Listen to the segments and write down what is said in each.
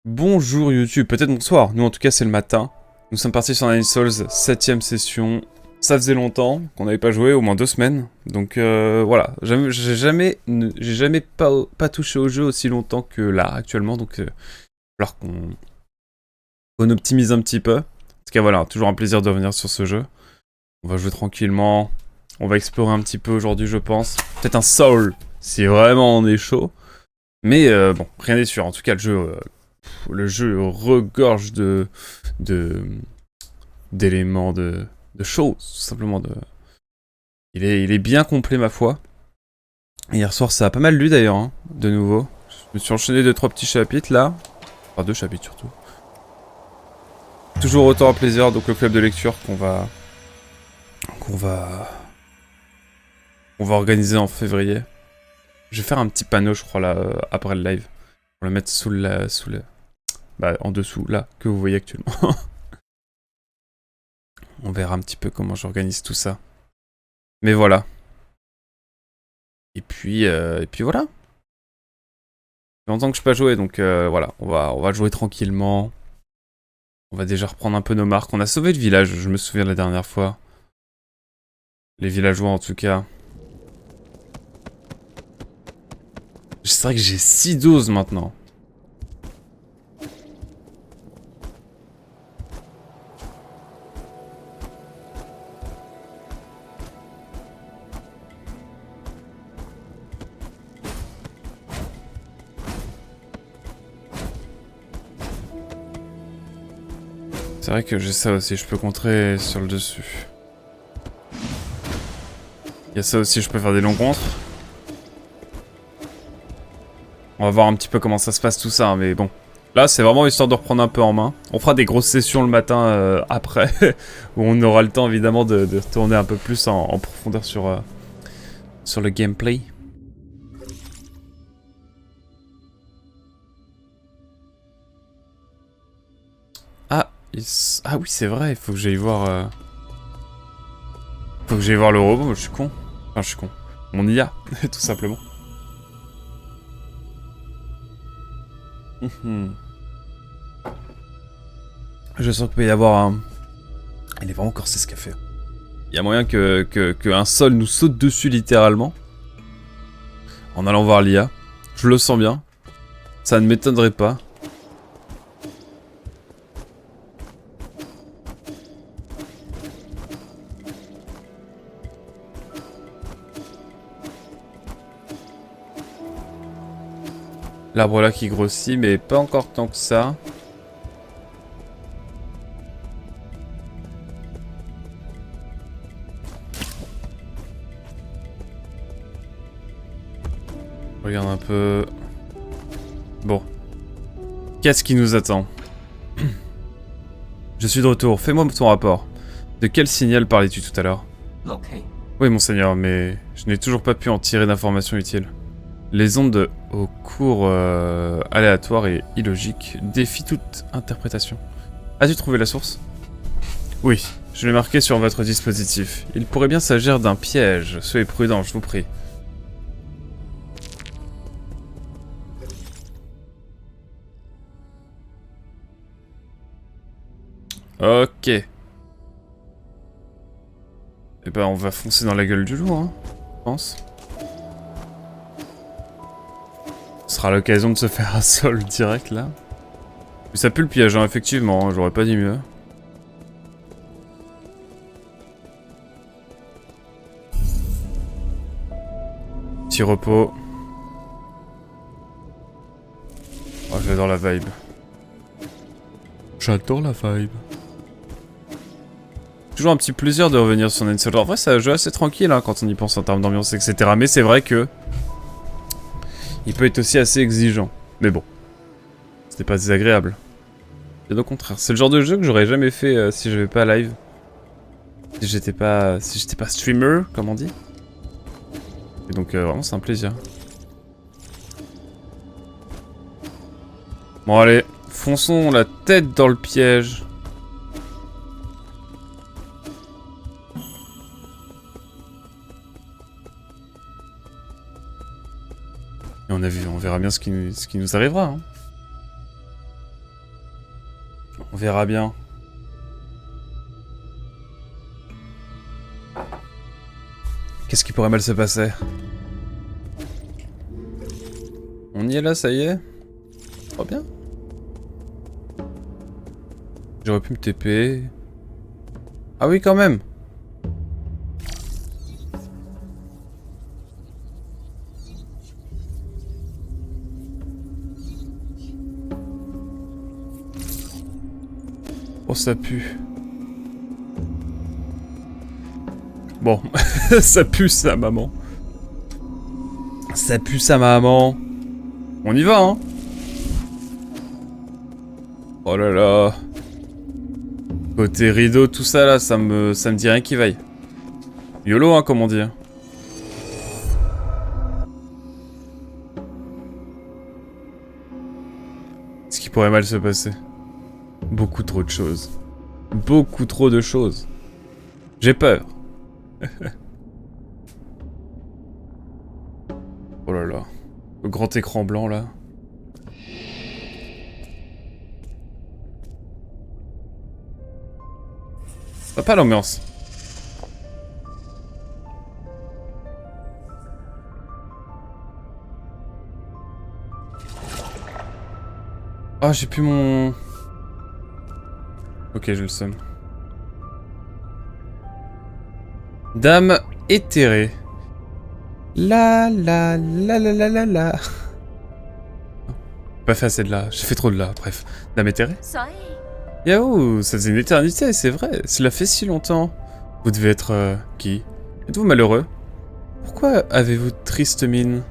Bonjour YouTube, peut-être bonsoir, nous en tout cas c'est le matin. Nous sommes partis sur Nine Souls, 7ème session. Ça faisait longtemps qu'on n'avait pas joué, au moins 2 semaines. Donc voilà, j'ai jamais pas touché au jeu aussi longtemps que là actuellement. Donc il va falloir qu'on optimise un petit peu. En tout cas voilà, toujours un plaisir de revenir sur ce jeu. On va jouer tranquillement, on va explorer un petit peu aujourd'hui je pense. Peut-être un Soul, si vraiment on est chaud. Mais bon, rien n'est sûr, en tout cas le jeu regorge d'éléments, de choses, tout simplement. Il est bien complet, ma foi. Hier soir, ça a pas mal lu d'ailleurs, hein, de nouveau. Je me suis enchaîné 2-3 petits chapitres là. Enfin, 2 chapitres surtout. Toujours autant à plaisir, donc le club de lecture qu'on va, qu'on va organiser en février. Je vais faire un petit panneau, je crois, là, après le live. Pour le mettre bah, en dessous, là, que vous voyez actuellement. On verra un petit peu comment j'organise tout ça. Mais voilà. Et puis voilà. Ça fait longtemps que je n'ai pas joué, donc voilà. On va jouer tranquillement. On va déjà reprendre un peu nos marques. On a sauvé le village, je me souviens la dernière fois. Les villageois en tout cas. C'est vrai que j'ai 6 doses maintenant. C'est vrai que j'ai ça aussi, je peux contrer sur le dessus. Il y a ça aussi, je peux faire des longs contres. On va voir un petit peu comment ça se passe tout ça, hein, mais bon. Là, c'est vraiment histoire de reprendre un peu en main. On fera des grosses sessions le matin après, où on aura le temps évidemment de retourner un peu plus en profondeur sur le gameplay. Ah, ah oui, c'est vrai, il faut que j'aille voir... Faut que j'aille voir le robot, je suis con. Enfin, je suis con. Mon IA, tout simplement. Je sens qu'il peut y avoir un... Il est vraiment corsé ce café. Il y a moyen que un sol nous saute dessus littéralement. En allant voir l'IA. Je le sens bien. Ça ne m'étonnerait pas. L'arbre là qui grossit, mais pas encore tant que ça. Regarde un peu. Bon. Qu'est-ce qui nous attend? Je suis de retour. Fais-moi ton rapport. De quel signal parlais-tu tout à l'heure? Oui, monseigneur, mais je n'ai toujours pas pu en tirer d'informations utiles. Les ondes au cours aléatoire et illogique défient toute interprétation. As-tu trouvé la source? Oui, je l'ai marqué sur votre dispositif. Il pourrait bien s'agir d'un piège. Soyez prudent, je vous prie. Ok. Eh ben, on va foncer dans la gueule du loup, hein, je pense. Ce sera l'occasion de se faire un sol direct, là. Mais ça pue le piège, hein, effectivement, hein, j'aurais pas dit mieux. Petit repos. Oh, j'adore la vibe. J'adore la vibe. Toujours un petit plaisir de revenir sur Nine Souls. En vrai, c'est un jeu assez tranquille hein, quand on y pense en termes d'ambiance, etc. Mais c'est vrai que... il peut être aussi assez exigeant. Mais bon. C'était pas désagréable. Et au contraire, c'est le genre de jeu que j'aurais jamais fait si je vais pas live. Si j'étais pas streamer, comme on dit. Et donc vraiment c'est un plaisir. Bon allez, fonçons la tête dans le piège. Et on verra bien ce qui nous arrivera. Hein. On verra bien. Qu'est-ce qui pourrait mal se passer? On y est là, ça y est? Trop bien. J'aurais pu me TP. Ah oui, quand même. Oh, ça pue. Bon, ça pue ça, maman. Ça pue ça, maman. On y va, hein. Oh là là. Côté rideau, tout ça là, ça me dit rien qui vaille. YOLO, hein, comme on dit. Ce qui pourrait mal se passer. Beaucoup trop de choses. Beaucoup trop de choses. J'ai peur. Oh là là. Le grand écran blanc là. Pas l'ambiance. Ah, j'ai plus mon... Ok, je le somme. Dame éthérée. La la la la la la la. Pas fait assez de la. J'ai fait trop de la. Bref. Dame éthérée. Yahoo, ça faisait une éternité, c'est vrai. Cela fait si longtemps. Vous devez être... qui? Êtes-vous malheureux? Pourquoi avez-vous triste mine?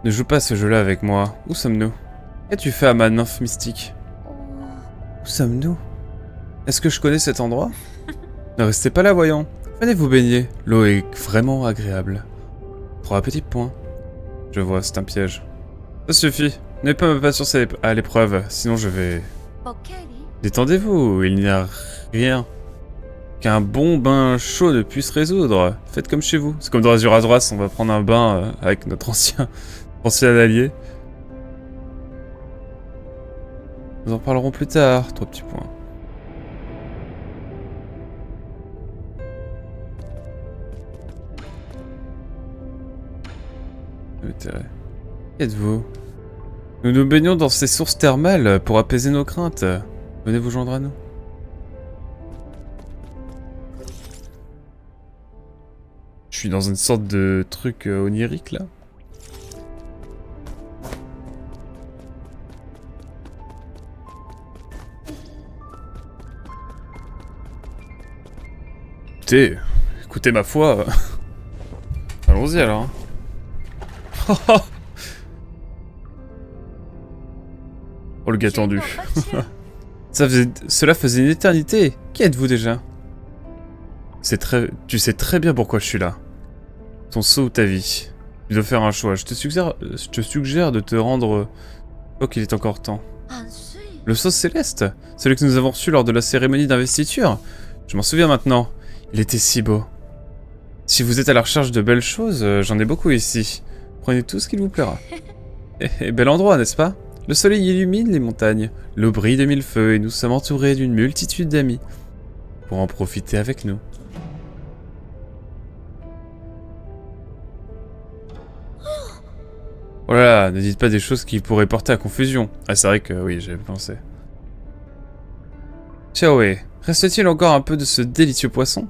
Ne joue pas à ce jeu-là avec moi. Où sommes-nous? Qu'as-tu fait à ma nymphe mystique? Où sommes-nous? Est-ce que je connais cet endroit? Ne restez pas là, voyons. Venez vous baigner. L'eau est vraiment agréable. 3 petits points. Je vois, c'est un piège. Ça suffit. N'ayez pas ma patience à l'épreuve, sinon je vais... Détendez-vous, il n'y a rien qu'un bon bain chaud ne puisse résoudre. Faites comme chez vous. C'est comme dans Azur Azras, on va prendre un bain avec notre ancien allié. Nous en parlerons plus tard. 3 petits points. Intérêt. Qui êtes-vous? Nous nous baignons dans ces sources thermales pour apaiser nos craintes. Venez vous joindre à nous. Je suis dans une sorte de truc onirique là. Écoutez ma foi. Allons-y alors. Oh le gars tendu. Cela faisait une éternité. Qui êtes-vous déjà? Tu sais très bien pourquoi je suis là. Ton saut ou ta vie. Tu dois faire un choix. Je te suggère de te rendre... Oh qu'il est encore temps. Le saut céleste, celui que nous avons reçu lors de la cérémonie d'investiture. Je m'en souviens maintenant. Il était si beau. Si vous êtes à la recherche de belles choses, j'en ai beaucoup ici. Prenez tout ce qu'il vous plaira. Et bel endroit, n'est-ce pas? Le soleil illumine les montagnes, l'eau brille de mille feux et nous sommes entourés d'une multitude d'amis. Pour en profiter avec nous. Oh là là, ne dites pas des choses qui pourraient porter à confusion. Ah c'est vrai que oui, j'avais pensé. Ciao, reste-t-il encore un peu de ce délicieux poisson?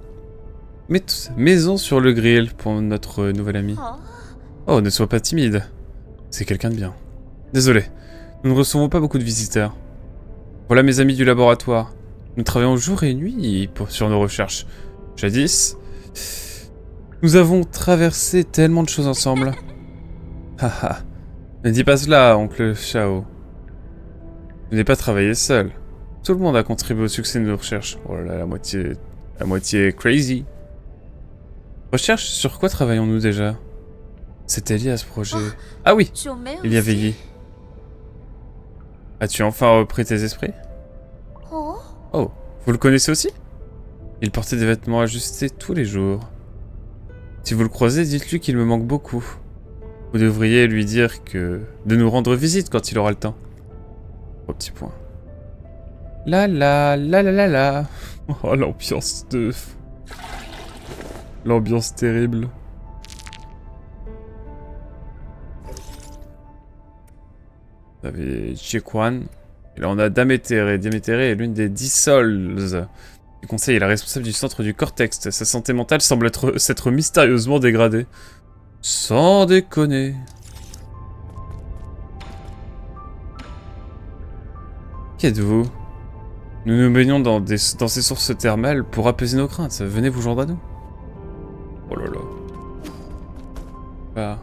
Maison sur le grill pour notre nouvel ami. Oh, ne sois pas timide. C'est quelqu'un de bien. Désolé, nous ne recevons pas beaucoup de visiteurs. Voilà mes amis du laboratoire. Nous travaillons jour et nuit sur nos recherches. Jadis, nous avons traversé tellement de choses ensemble. Haha. Ne dis pas cela, oncle Shao. Vous n'avez pas travaillé seul. Tout le monde a contribué au succès de nos recherches. Oh là là, la moitié crazy. Recherche, sur quoi travaillons-nous déjà? C'était lié à ce projet. Ah oui, il y avait Yi. As-tu enfin repris tes esprits? Oh, vous le connaissez aussi? Il portait des vêtements ajustés tous les jours. Si vous le croisez, dites-lui qu'il me manque beaucoup. Vous devriez lui dire de nous rendre visite quand il aura le temps. 3 petits points. La la la la la la. Oh, l'ambiance de... L'ambiance terrible. On avait Chekwan. Et là on a Damétéré. Damétéré est l'une des 10 souls du conseil et la responsable du centre du cortex. Sa santé mentale semble s'être mystérieusement dégradée. Sans déconner. Qui êtes-vous? Nous nous baignons dans ces sources thermales pour apaiser nos craintes. Venez vous joindre à nous. Oh là là. Ah.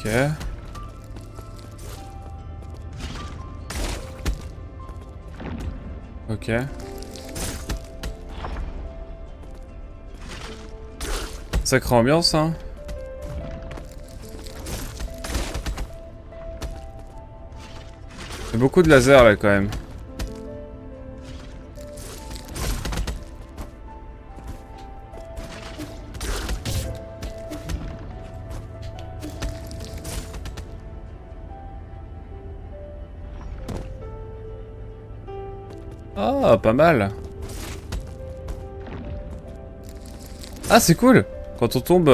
Ok. Ok. Sacrée ambiance, hein. Il y a beaucoup de laser là quand même. Ah, pas mal. Ah, c'est cool. Quand on tombe...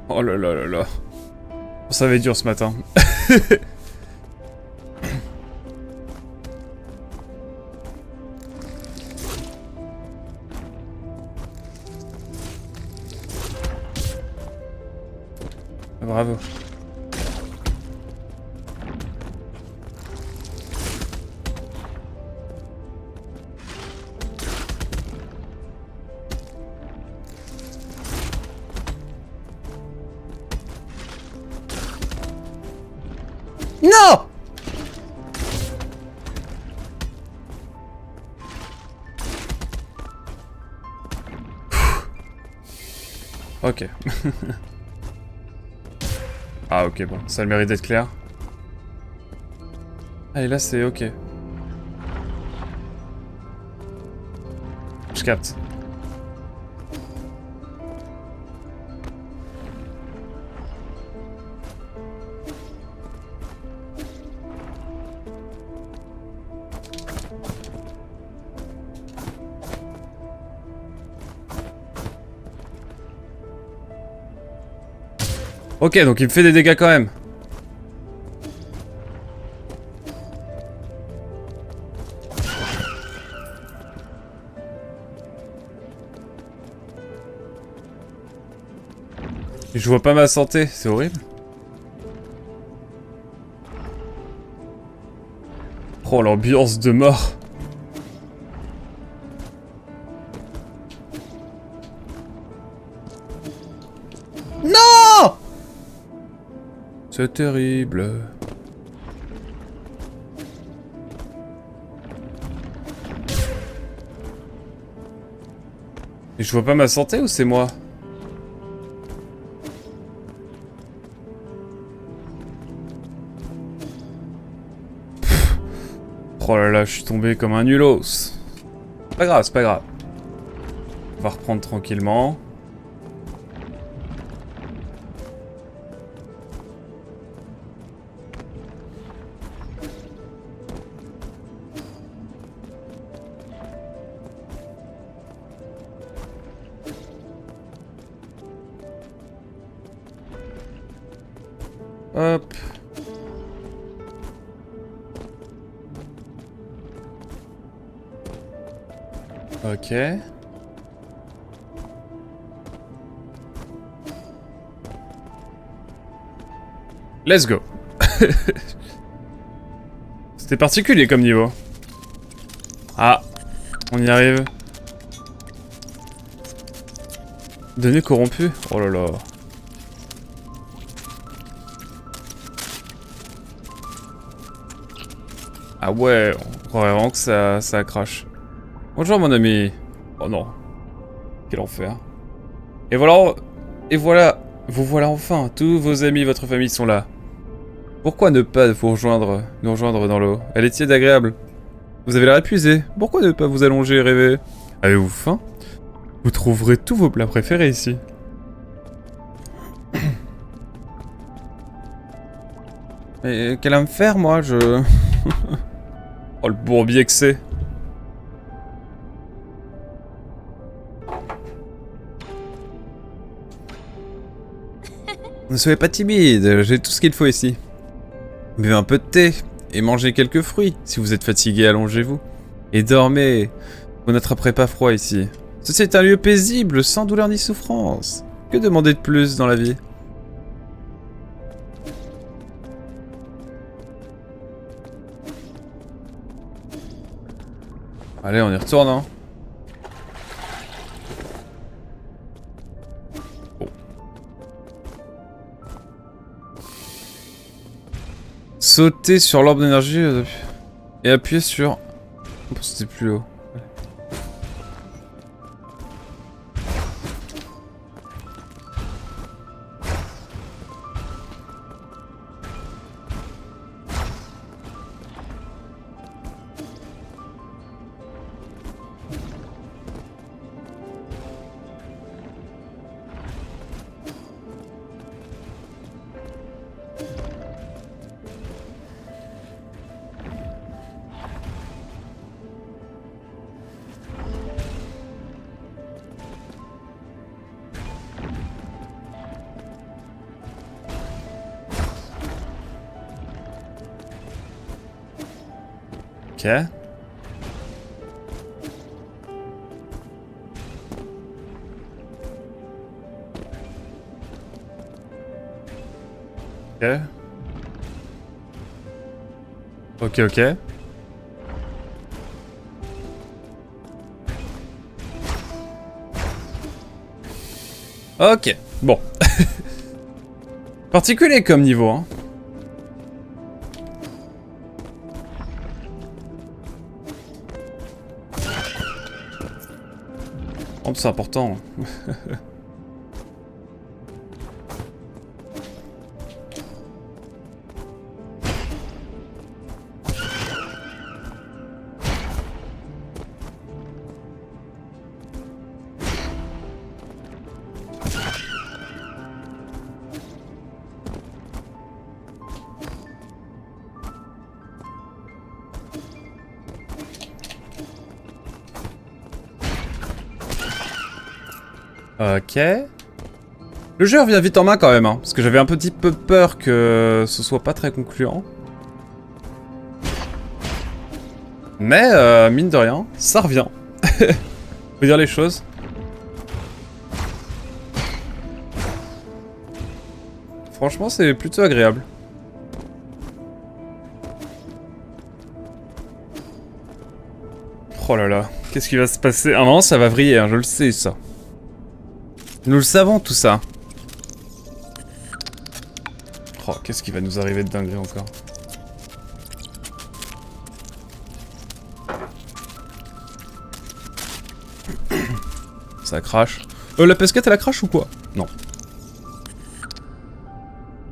Oh là là là là. Ça va être dur ce matin. Bravo. Non! Ok. Ah ok, bon, ça a le mérite d'être clair. Ah et là c'est ok. Je capte. Ok, donc il me fait des dégâts quand même. Et je vois pas ma santé, c'est horrible. Oh, l'ambiance de mort. Non! C'est terrible. Et je vois pas ma santé ou c'est moi? Oh là là, je suis tombé comme un nulos. C'est pas grave, c'est pas grave. On va reprendre tranquillement. Hop. Ok. Let's go. C'était particulier comme niveau. Ah, on y arrive. Données corrompues. Oh là là. Ah ouais, on croirait vraiment que ça crache. Bonjour mon ami. Oh non. Quel enfer. Et voilà, vous voilà enfin. Tous vos amis, votre famille sont là. Pourquoi ne pas nous rejoindre dans l'eau? Elle est tiède et agréable. Vous avez l'air épuisé. Pourquoi ne pas vous allonger et rêver? Avez-vous faim? Vous trouverez tous vos plats préférés ici. Mais qu'elle va me faire, moi, je... Oh, le bourbier que c'est. Ne soyez pas timide, j'ai tout ce qu'il faut ici. Buvez un peu de thé et mangez quelques fruits. Si vous êtes fatigué, allongez-vous. Et dormez. Vous n'attraperez pas froid ici. Ceci est un lieu paisible, sans douleur ni souffrance. Que demander de plus dans la vie? Allez, on y retourne, hein. Oh. Sauter sur l'orbe d'énergie et appuyer sur... Oh, c'était plus haut. Ok. Ok. Ok, ok. Ok, bon. Particulier comme niveau, hein. Oh, c'est important. Ok. Le jeu revient vite en main quand même, hein, parce que j'avais un petit peu peur que ce soit pas très concluant. Mais, mine de rien, ça revient. Faut dire les choses. Franchement, c'est plutôt agréable. Oh là là, qu'est-ce qui va se passer? À un moment, ça va vriller, hein, je le sais, ça. Nous le savons, tout ça. Oh, qu'est-ce qui va nous arriver de dinguerie encore? Ça crache. La pesquette, elle a crache ou quoi? Non.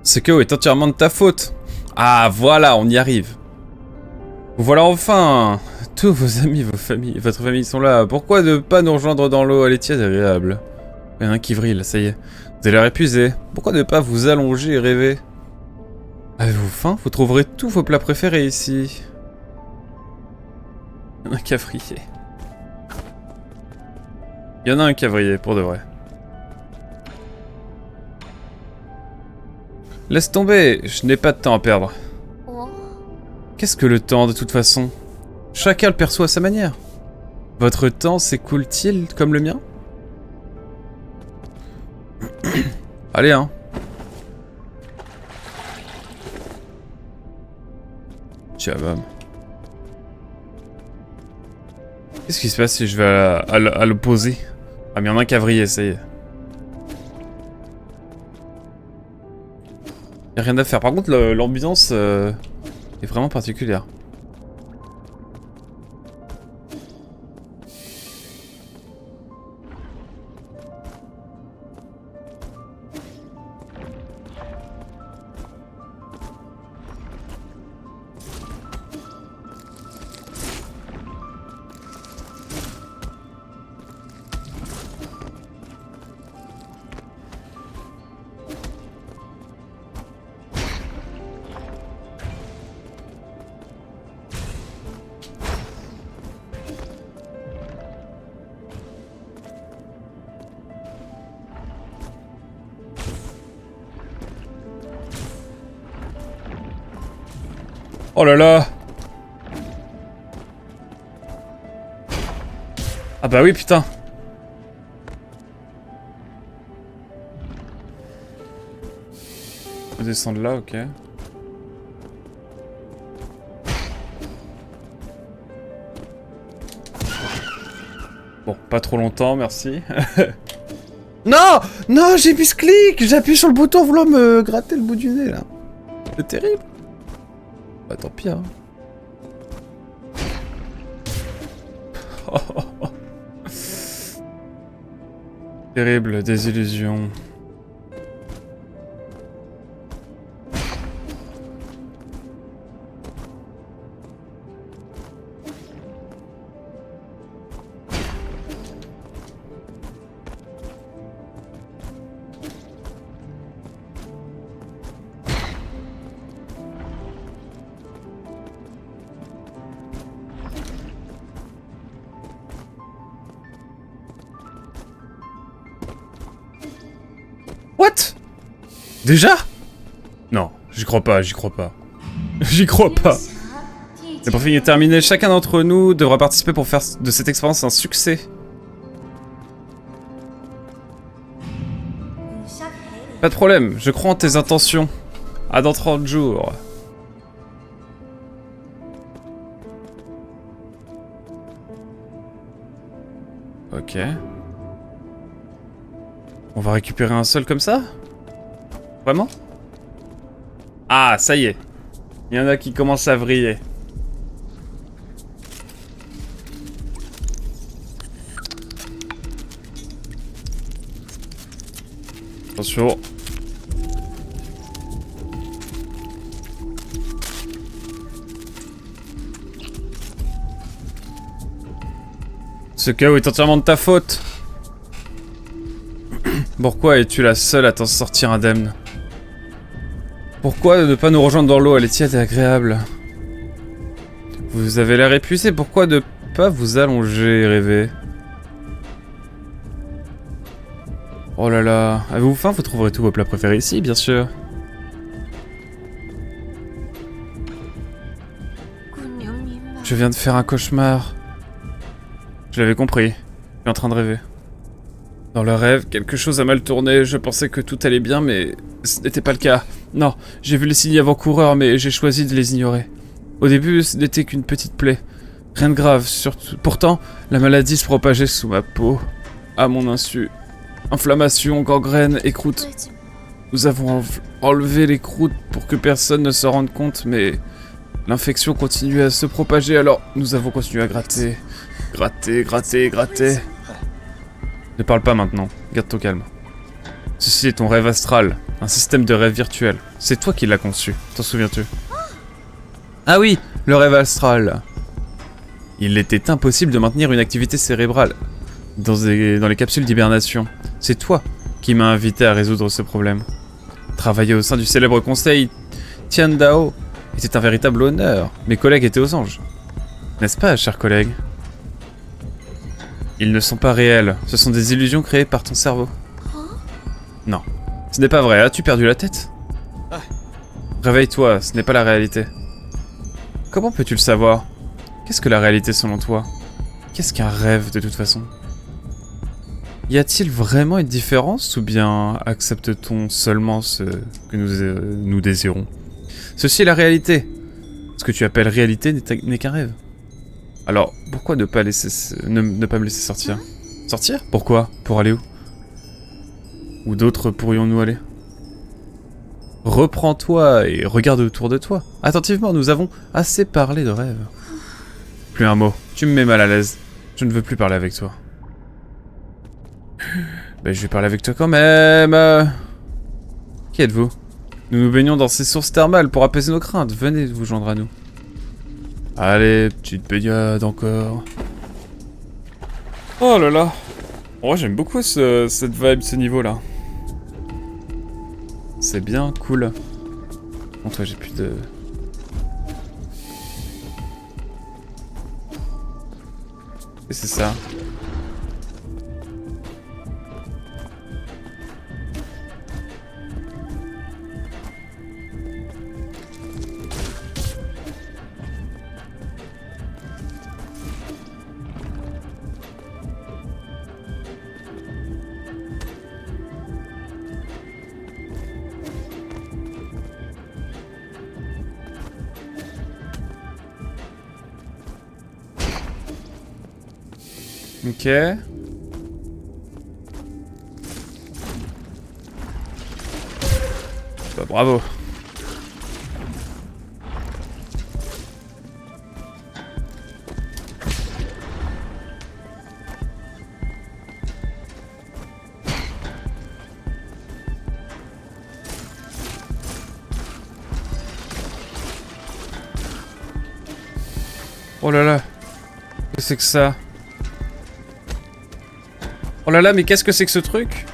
Ce chaos est entièrement de ta faute. Ah, voilà, on y arrive. Vous voilà enfin. Tous vos amis, votre famille sont là. Pourquoi ne pas nous rejoindre dans l'eau? Elle est tiède et agréable. Il y en a un qui vrille, ça y est. Vous avez l'air épuisé. Pourquoi ne pas vous allonger et rêver? Avez-vous faim? Vous trouverez tous vos plats préférés ici. Il y en a un cavrier. Il y en a un cavrier, pour de vrai. Laisse tomber, je n'ai pas de temps à perdre. Qu'est-ce que le temps, de toute façon? Chacun le perçoit à sa manière. Votre temps s'écoule-t-il comme le mien? Allez, hein. Tchabam. Qu'est-ce qui se passe si je vais à l'opposé? Ah, mais il y en a un cavrier, ça y est. Y a rien à faire. Par contre, l'ambiance est vraiment particulière. Oh là là. Ah bah oui, putain. On descend de là, ok. Bon, pas trop longtemps, merci. Non! Non, j'ai mis ce clic! J'ai appuyé sur le bouton voulant me gratter le bout du nez, là. C'est terrible. Bah tant pis, hein. Terrible désillusion. What? Déjà? Non, j'y crois pas, j'y crois pas. J'y crois pas. C'est pour finir terminé, chacun d'entre nous devra participer pour faire de cette expérience un succès. Pas de problème, je crois en tes intentions. À dans 30 jours. Ok. On va récupérer un sol comme ça? Vraiment? Ah, ça y est. Il y en a qui commencent à vriller. Attention. Ce chaos est entièrement de ta faute. Pourquoi es-tu la seule à t'en sortir indemne? Pourquoi ne pas nous rejoindre dans l'eau? Elle est tiède et agréable. Vous avez l'air épuisé, pourquoi ne pas vous allonger et rêver? Oh là là, avez-vous faim? Vous trouverez tous vos plats préférés ici, bien sûr. Je viens de faire un cauchemar. Je l'avais compris. Je suis en train de rêver. Dans le rêve, quelque chose a mal tourné. Je pensais que tout allait bien, mais ce n'était pas le cas. Non, j'ai vu les signes avant-coureurs, mais j'ai choisi de les ignorer. Au début, ce n'était qu'une petite plaie. Rien de grave, surtout. Pourtant, la maladie se propageait sous ma peau. À mon insu. Inflammation, gangrène, écroute. Nous avons enlevé les croûtes pour que personne ne se rende compte, mais l'infection continuait à se propager, alors nous avons continué à gratter. Gratter, gratter, gratter. Ne parle pas maintenant, garde ton calme. Ceci est ton rêve astral, un système de rêve virtuel. C'est toi qui l'as conçu, t'en souviens-tu? Ah oui, le rêve astral. Il était impossible de maintenir une activité cérébrale dans les capsules d'hibernation. C'est toi qui m'as invité à résoudre ce problème. Travailler au sein du célèbre conseil Tiandao était un véritable honneur. Mes collègues étaient aux anges. N'est-ce pas, chers collègues? Ils ne sont pas réels, ce sont des illusions créées par ton cerveau. Non, ce n'est pas vrai, as-tu perdu la tête? Réveille-toi, ce n'est pas la réalité. Comment peux-tu le savoir? Qu'est-ce que la réalité selon toi? Qu'est-ce qu'un rêve de toute façon? Y a-t-il vraiment une différence ou bien accepte-t-on seulement ce que nous désirons? Ceci est la réalité. Ce que tu appelles réalité n'est qu'un rêve. Alors, pourquoi ne pas me laisser sortir? Sortir? Pourquoi? Pour aller où? Où d'autres pourrions-nous aller? Reprends-toi et regarde autour de toi. Attentivement, nous avons assez parlé de rêve. Plus un mot. Tu me mets mal à l'aise. Je ne veux plus parler avec toi. Ben, je vais parler avec toi quand même. Qui êtes-vous? Nous nous baignons dans ces sources thermales pour apaiser nos craintes. Venez vous joindre à nous. Allez, petite baignade encore. Oh là là. Oh, j'aime beaucoup cette vibe, ce niveau-là. C'est bien cool. Bon, toi, j'ai plus de... Et c'est ça. Ok. Bah, bravo. Oh là là. Qu'est-ce que c'est que ça? Oh là là, mais qu'est-ce que c'est que ce truc?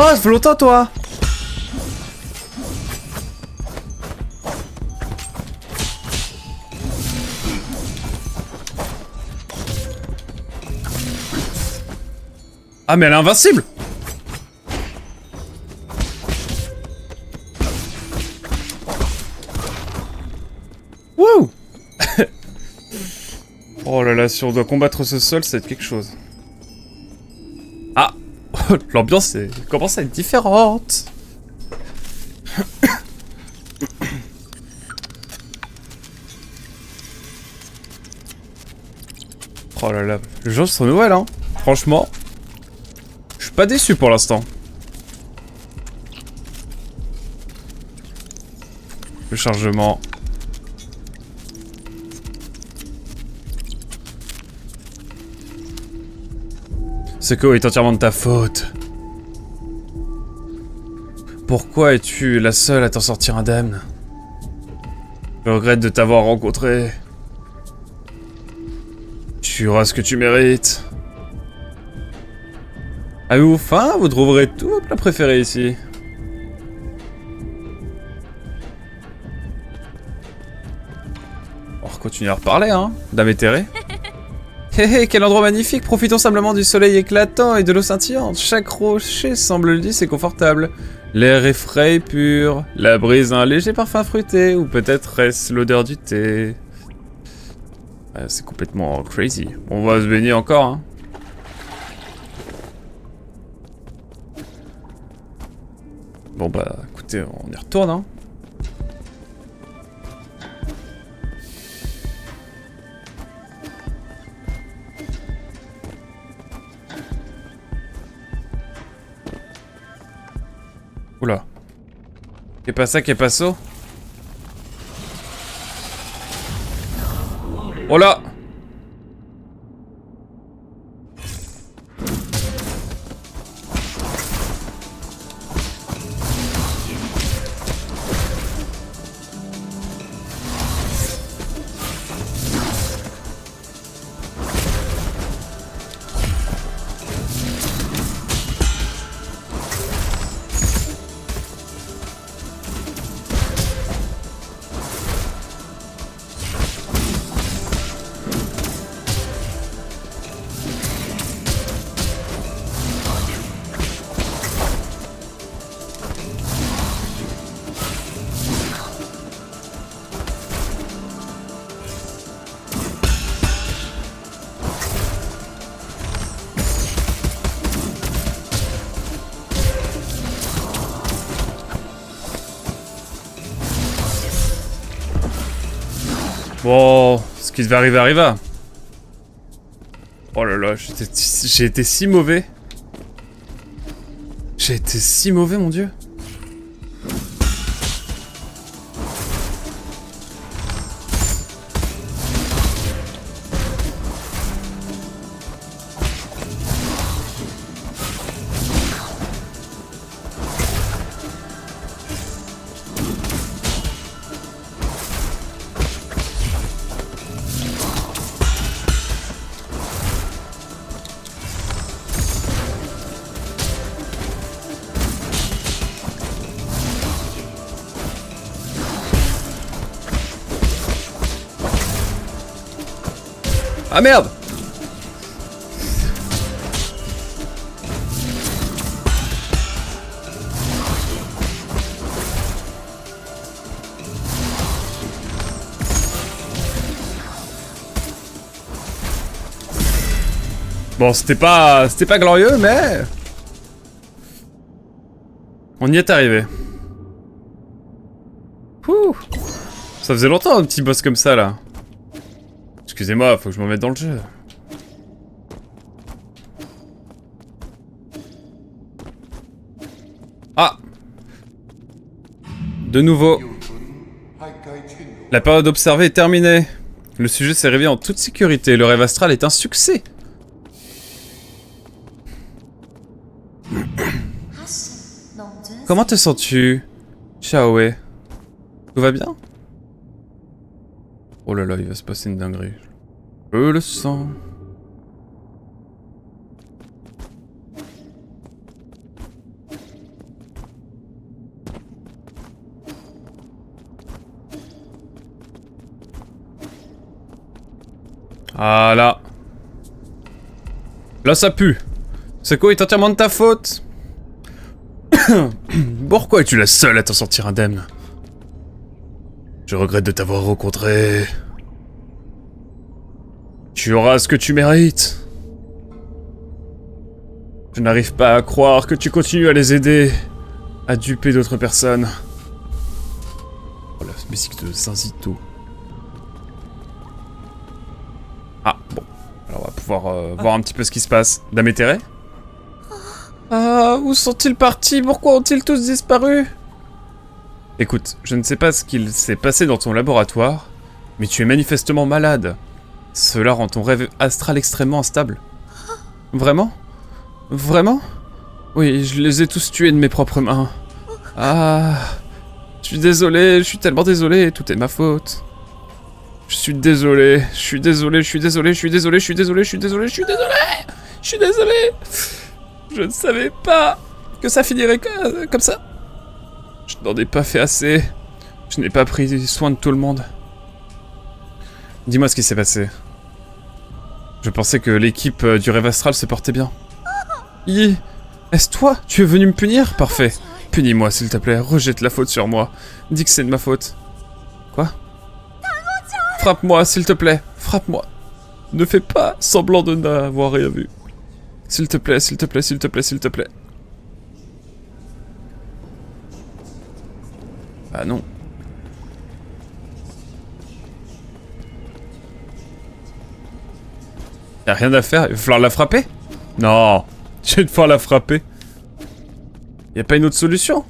Oh, ça fait longtemps, toi! Ah, mais elle est invincible! Wouh! Oh là là, si on doit combattre ce sol, ça va être quelque chose. Ah! L'ambiance commence à être différente. Oh là là, les gens sont nouvelles, hein. Franchement, je suis pas déçu pour l'instant. Le chargement. Ce chaos est entièrement de ta faute. Pourquoi es-tu la seule à t'en sortir indemne? Je regrette de t'avoir rencontré. Tu auras ce que tu mérites. Avez-vous faim? Vous trouverez tous vos plats préférés ici. On va continuer à reparler, hein, dame éthérée. Hé hé, quel endroit magnifique! Profitons simplement du soleil éclatant et de l'eau scintillante. Chaque rocher semble lisse et confortable. L'air est frais et pur. La brise a un léger parfum fruité. Ou peut-être est-ce l'odeur du thé. C'est complètement crazy. On va se baigner encore, hein. Bon bah, écoutez, on y retourne, hein. Oula. Qu'est pas ça, qu'est pas ça? Oh là! Bon, ce qui devait arriver arriva. Oh là là, j'ai été si mauvais. J'ai été si mauvais, mon dieu. Ah merde! Bon, c'était pas glorieux, mais... On y est arrivé. Ouh. Ça faisait longtemps un petit boss comme ça, là. Excusez-moi, faut que je me mette dans le jeu. Ah! De nouveau. La période observée est terminée. Le sujet s'est réveillé en toute sécurité. Le rêve astral est un succès. Comment te sens-tu, Xiaowei? Tout va bien? Oh là là, il va se passer une dinguerie. Je le sens. Ah là. Là ça pue. Seko est entièrement de ta faute. Pourquoi es-tu la seule à t'en sortir indemne? Je regrette de t'avoir rencontré. Tu auras ce que tu mérites. Je n'arrive pas à croire que tu continues à les aider, à duper d'autres personnes. Oh la musique de Saint-Zito. Ah, bon. Alors on va pouvoir voir un petit peu ce qui se passe. Dame éthérée? Ah, où sont-ils partis? Pourquoi ont-ils tous disparu? Écoute, je ne sais pas ce qu'il s'est passé dans ton laboratoire, mais tu es manifestement malade. Cela rend ton rêve astral extrêmement instable. Vraiment? Vraiment? Oui, je les ai tous tués de mes propres mains. Ah... Je suis désolé, je suis tellement désolé, tout est ma faute. Je suis désolé, je suis désolé, je suis désolé, je suis désolé, je suis désolé, je suis désolé, je suis désolé, je suis désolé. Je ne savais pas que ça finirait comme ça. Je n'en ai pas fait assez. Je n'ai pas pris soin de tout le monde. Dis-moi ce qui s'est passé. Je pensais que l'équipe du rêve astral se portait bien. Est-ce toi? Tu es venu me punir? Parfait. Punis-moi s'il te plaît, rejette la faute sur moi. Dis que c'est de ma faute. Quoi? Frappe-moi s'il te plaît, frappe-moi. Ne fais pas semblant de n'avoir rien vu. S'il te plaît, s'il te plaît, s'il te plaît, s'il te plaît. Ah non. Y'a rien à faire, il va falloir la frapper? Non, je vais devoir la frapper. Y'a pas une autre solution?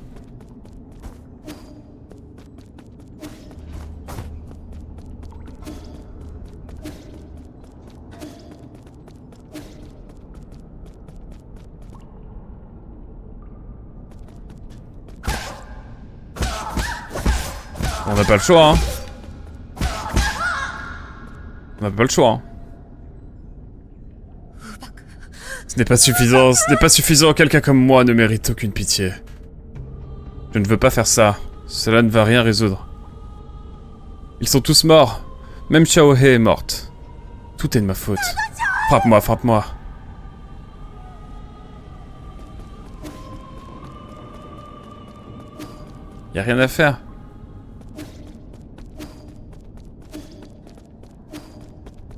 On n'a pas le choix, hein. On n'a pas le choix, hein. Ce n'est pas suffisant, quelqu'un comme moi ne mérite aucune pitié. Je ne veux pas faire ça, cela ne va rien résoudre. Ils sont tous morts, même Xiaohei est morte. Tout est de ma faute. Frappe-moi, frappe-moi. Y a rien à faire.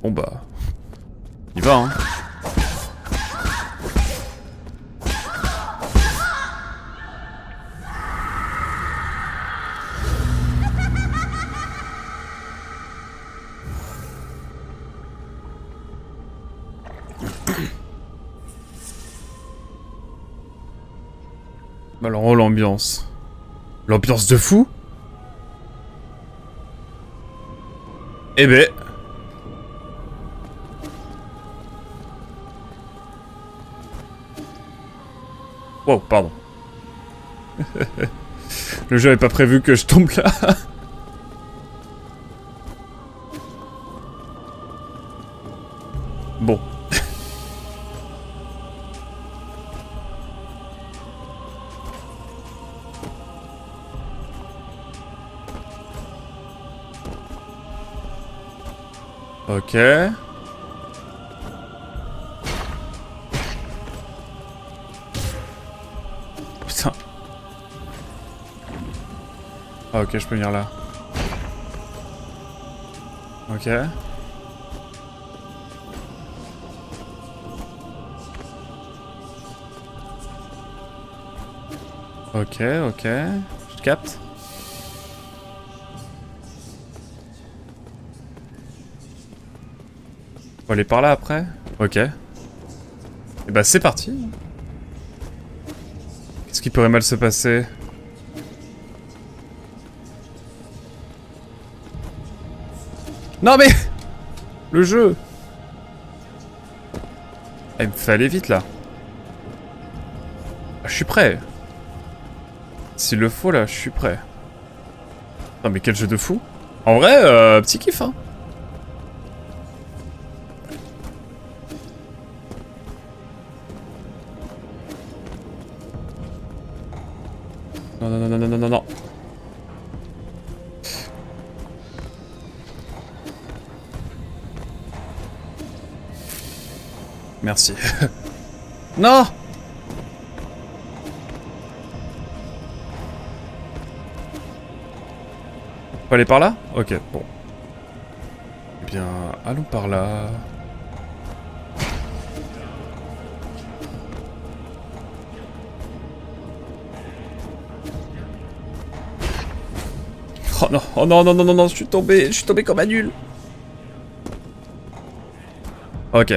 Bon bah... Il va, hein. Alors, oh, l'ambiance. L'ambiance de fou? Eh ben... Wow, pardon. Le jeu avait pas prévu que je tombe là. Bon. Ok. Putain. Ah ok, je peux venir là. Ok. Ok, ok. Je capte. Faut aller par là après. Ok. Et bah c'est parti. Qu'est-ce qui pourrait mal se passer? Non mais le jeu. Il me fait aller vite là. Ah, je suis prêt. S'il le faut là, je suis prêt. Non mais quel jeu de fou. En vrai, petit kiff hein. Non, non, non, non, non, non, non. Merci. Non! Faut aller par là? Ok, bon. Eh bien, allons par là. Oh non, oh non, non, non, non, non, je suis tombé comme un nul. Ok.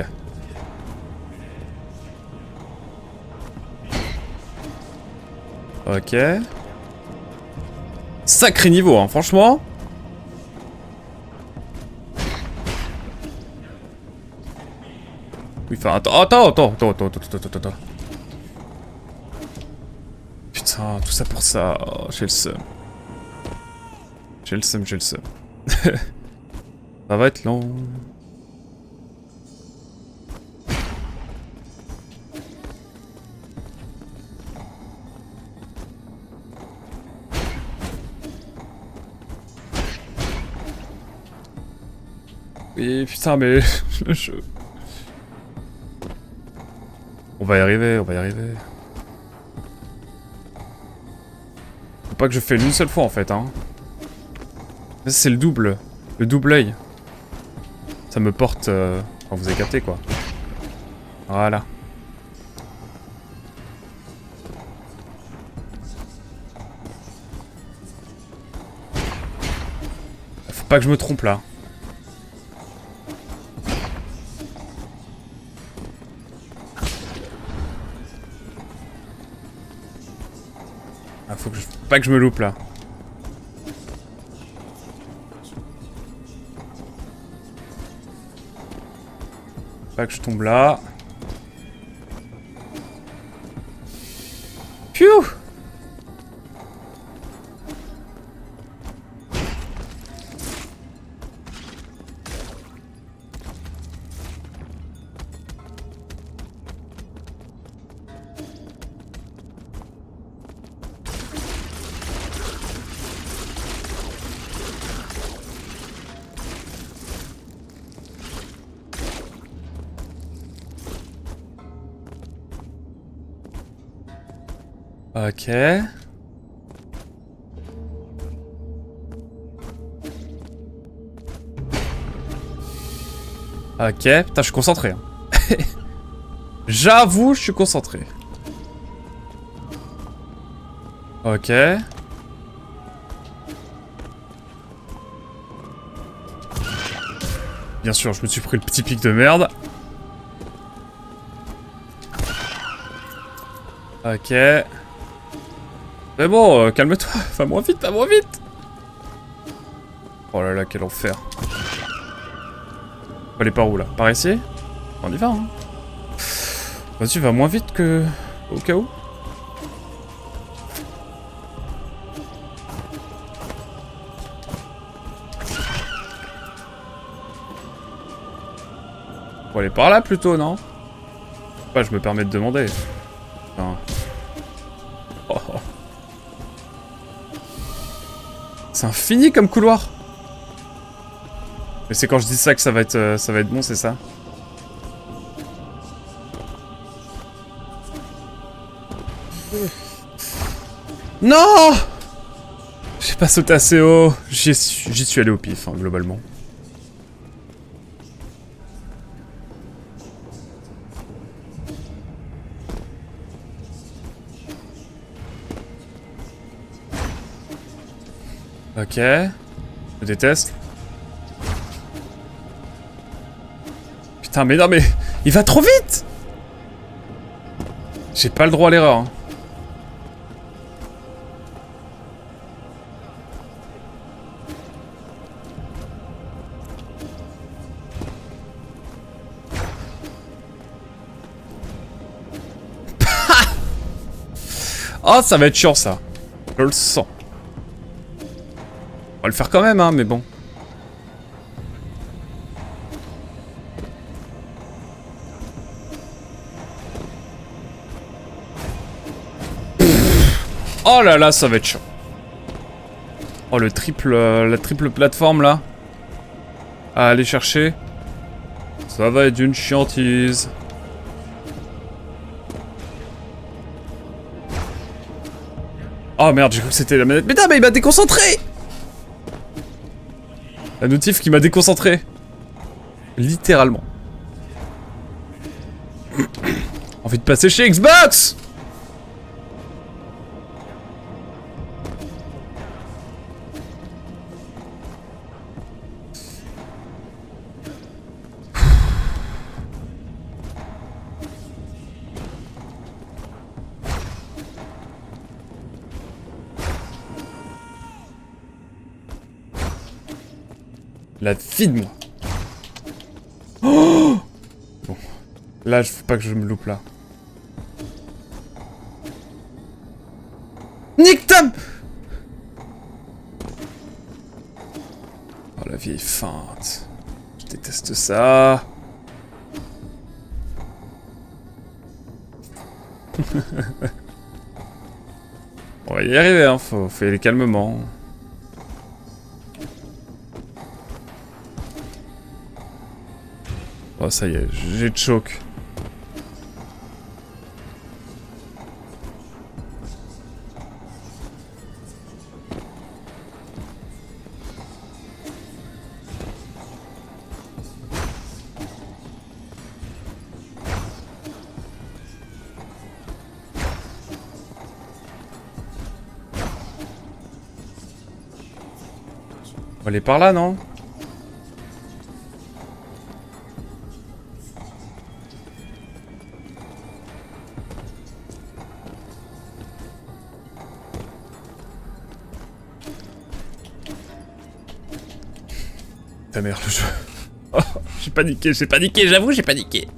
Ok. Sacré niveau, hein, franchement. Oui, enfin, attends. Putain, tout ça pour ça. Oh, j'ai le seum. J'ai le seum. Ça va être long. Oui, putain, mais le jeu. On va y arriver, on va y arriver. Faut pas que je fais l'une seule fois en fait, hein. C'est le double œil. Ça me porte. Enfin, vous avez capté quoi. Voilà. Faut pas que je me trompe là. Ah, faut pas que je me loupe là. Pas que je tombe là. Pfiou! Ok. Ok, putain, je suis concentré. Hein. J'avoue, je suis concentré. Ok. Bien sûr, je me suis pris le petit pic de merde. Ok. Mais bon, calme-toi. Va moins vite, va moins vite. Oh là là, quel enfer. Faut aller par où là? Par ici? On y va, hein. Vas-y, va moins vite que... Au cas où. Faut aller par là plutôt, non? Ouais, je me permets de demander. Enfin... Oh, oh. C'est infini comme couloir. Mais c'est quand je dis ça que ça va être bon, c'est ça? Non! J'ai pas sauté assez haut. J'y suis allé au pif, hein, globalement. Ok. Je déteste. Putain, mais non, mais... Il va trop vite! J'ai pas le droit à l'erreur. Hein. Oh, ça va être chiant, ça. Je le sens. On va le faire quand même, hein, mais bon. Oh là là, ça va être chiant. Oh, le triple, la triple plateforme, là. À aller chercher. Ça va être une chiantise. Oh merde, j'ai cru que c'était la manette. Mais non, mais il m'a déconcentré! La notif qui m'a déconcentré. Littéralement. Envie de passer chez Xbox! La vie de moi. Oh bon. Là, faut pas que je me loupe là. Nick Tam! Oh, la vieille feinte. Je déteste ça. On va y arriver, hein. Faut y aller calmement. Oh, ça y est, j'ai choc. On va aller par là, non? Ta mère, le jeu. Oh, j'ai paniqué, j'avoue, j'ai paniqué.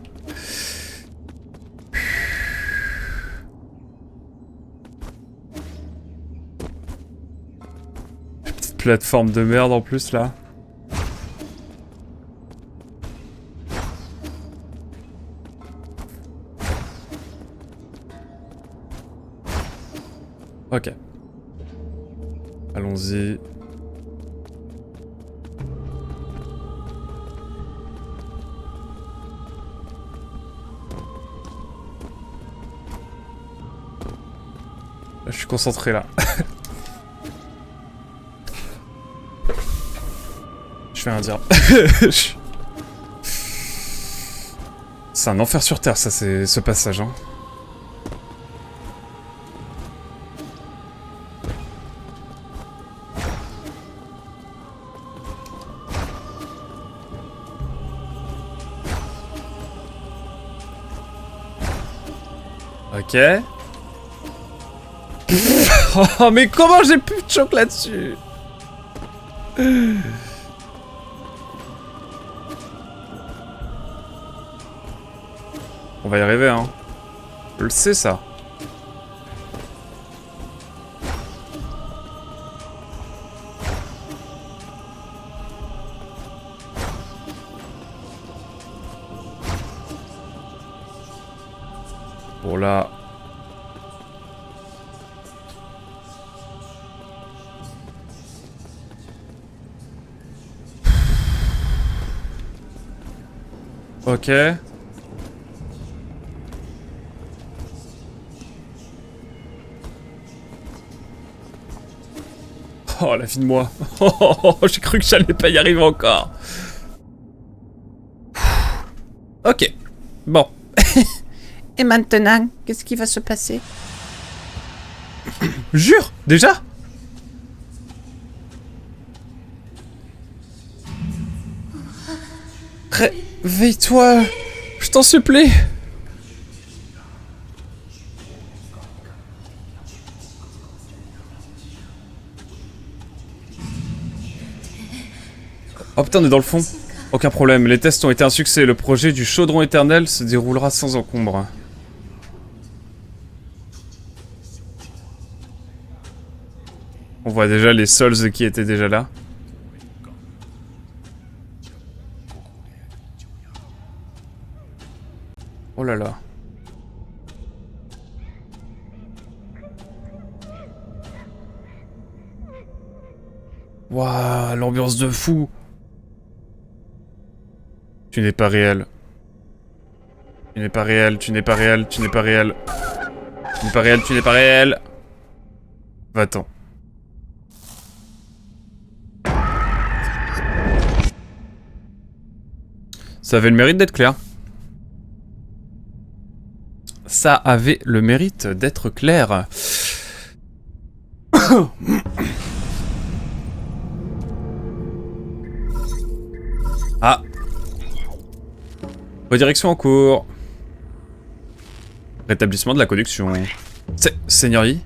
Petite plateforme de merde en plus là. Ok. Allons-y. Je suis concentré là. Je fais un dire. C'est un enfer sur terre, ça, c'est ce passage. Hein. Ok. Oh, mais comment j'ai plus de choc là-dessus? On va y arriver, hein. Je le sais, ça. Bon, là... Ok. Oh, la vie de moi. Oh, j'ai cru que j'allais pas y arriver encore. Ok. Bon. Et maintenant, qu'est-ce qui va se passer? Jure, déjà? Réveille-toi. Je t'en supplie. Oh putain, on est dans le fond. Aucun problème, les tests ont été un succès. Le projet du chaudron éternel se déroulera sans encombre. On voit déjà les Souls qui étaient déjà là. Oh là là. Waouh, l'ambiance de fou. Tu n'es pas réel. Tu n'es pas réel, tu n'es pas réel, tu n'es pas réel. Tu n'es pas réel, tu n'es pas réel. Va-t'en. Ça avait le mérite d'être clair. Ça avait le mérite d'être clair. Ah. Redirection en cours. Rétablissement de la connexion. Seigneurie,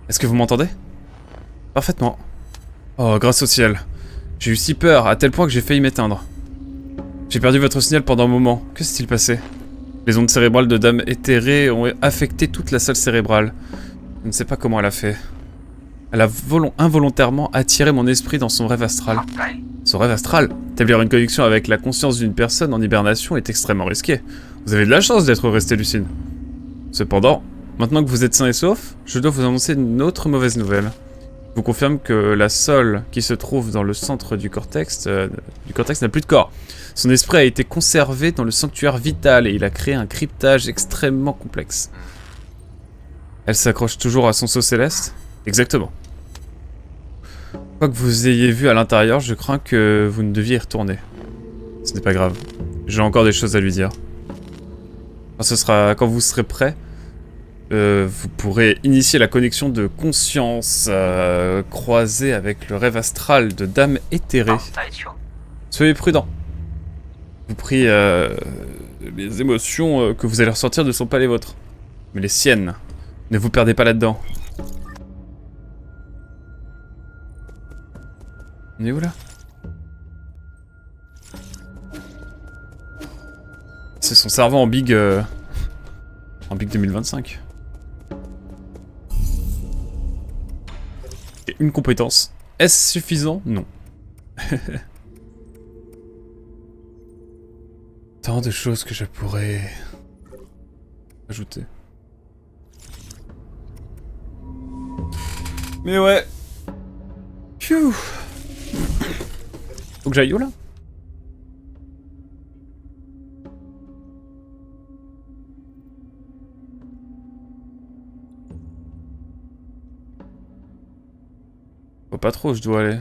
est-ce que vous m'entendez? Parfaitement. Oh, grâce au ciel. J'ai eu si peur, à tel point que j'ai failli m'éteindre. J'ai perdu votre signal pendant un moment. Que s'est-il passé? Les ondes cérébrales de Dame éthérée ont affecté toute la salle cérébrale. Je ne sais pas comment elle a fait. Elle a involontairement attiré mon esprit dans son rêve astral. Son rêve astral? Établir une connexion avec la conscience d'une personne en hibernation est extrêmement risqué. Vous avez de la chance d'être resté lucide. Cependant, maintenant que vous êtes sain et sauf, je dois vous annoncer une autre mauvaise nouvelle. Je vous confirme que la Sol qui se trouve dans le centre du cortex n'a plus de corps. Son esprit a été conservé dans le sanctuaire vital et il a créé un cryptage extrêmement complexe. Elle s'accroche toujours à son sceau céleste? Exactement. Quoi que vous ayez vu à l'intérieur, je crains que vous ne deviez y retourner. Ce n'est pas grave. J'ai encore des choses à lui dire. Quand vous serez prêt, vous pourrez initier la connexion de conscience croisée avec le rêve astral de Dame éthérée. Soyez prudent. Je vous prie, les émotions que vous allez ressentir ne sont pas les vôtres, mais les siennes. Ne vous perdez pas là-dedans. On est où là? C'est son cerveau en big 2025. Et une compétence. Est-ce suffisant? Non. Tant de choses que je pourrais ajouter. Mais ouais. Phew. Faut que j'aille où là? Faut pas trop où je dois aller.